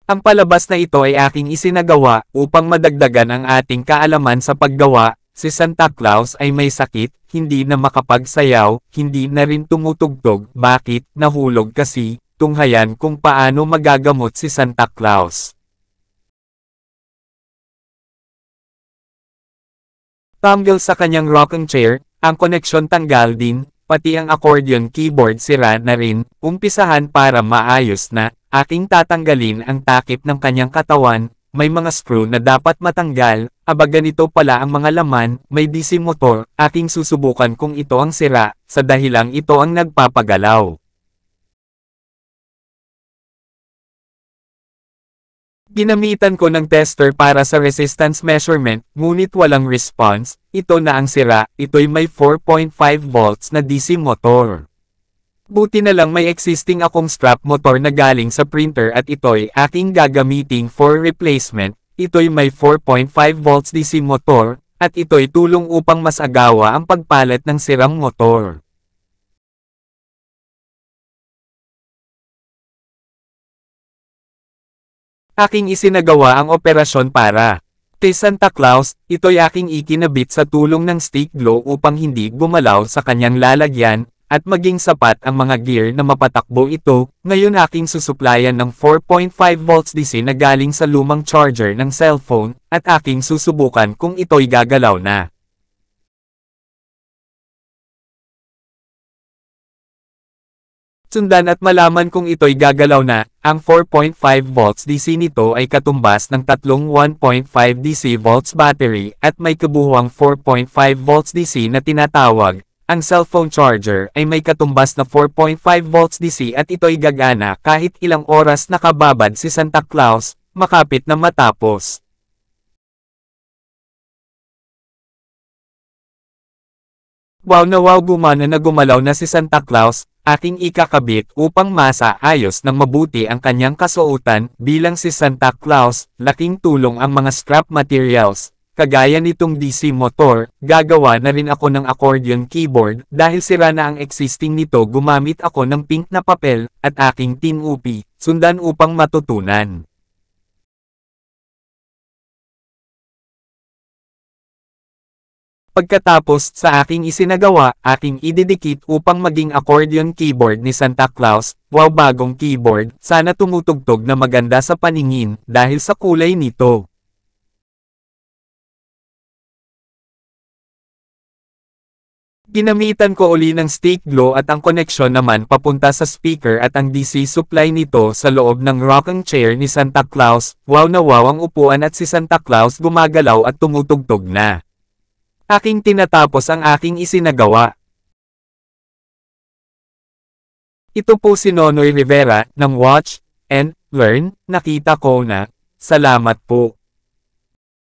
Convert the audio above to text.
Ang palabas na ito ay aking isinagawa upang madagdagan ang ating kaalaman sa paggawa. Si Santa Claus ay may sakit, hindi na makapagsayaw, hindi na rin tumutugtog. Bakit? Nahulog kasi. Tunghayan kung paano magagamot si Santa Claus. Tanggal sa kanyang rocking chair, ang koneksyon tanggal din, pati ang accordion keyboard sira na rin. Umpisahan para maayos na. Aking tatanggalin ang takip ng kanyang katawan, may mga screw na dapat matanggal, aba ganito pala ang mga laman, may DC motor, aking susubukan kung ito ang sira, sa dahilang ito ang nagpapagalaw. Ginamitan ko ng tester para sa resistance measurement, ngunit walang response, ito na ang sira, ito'y may 4.5 volts na DC motor. Buti na lang may existing akong strap motor na galing sa printer at ito'y aking gagamiting for replacement. Ito'y may 4.5 volts DC motor, at ito'y tulong upang mas agawa ang pagpalit ng sirang motor. Aking isinagawa ang operasyon para kay Santa Claus. Ito'y aking ikinabit sa tulong ng stick glue upang hindi gumalaw sa kanyang lalagyan, at maging sapat ang mga gear na mapatakbo ito. Ngayon aking susuplayan ng 4.5 volts DC na galing sa lumang charger ng cellphone, at aking susubukan kung ito'y gagalaw na. Sundan at malaman kung ito'y gagalaw na. Ang 4.5 volts DC nito ay katumbas ng tatlong 1.5 DC volts battery at may kabuuang 4.5 volts DC na tinatawag. Ang cellphone charger ay may katumbas na 4.5 volts DC at ito'y gagana kahit ilang oras nakababad si Santa Claus, makapit na matapos. Wow na wow, gumana na gumalaw na si Santa Claus. Aking ikakabit upang masaayos ng mabuti ang kanyang kasuotan. Bilang si Santa Claus, laking tulong ang mga strap materials. Kagaya nitong DC motor, gagawa na rin ako ng accordion keyboard. Dahil sira na ang existing nito, gumamit ako ng pink na papel at aking tin upi. Sundan upang matutunan. Pagkatapos sa aking isinagawa, aking ididikit upang maging accordion keyboard ni Santa Claus. Wow, bagong keyboard, sana tumutugtog na maganda sa paningin dahil sa kulay nito. Ginamitan ko uli ng stick glue at ang koneksyon naman papunta sa speaker at ang DC supply nito sa loob ng rocking chair ni Santa Claus. Wow na wow ang upuan at si Santa Claus gumagalaw at tumutugtog na. Aking tinatapos ang aking isinagawa. Ito po si Nonoy Rivera ng Watch and Learn. Nakita ko na. Salamat po.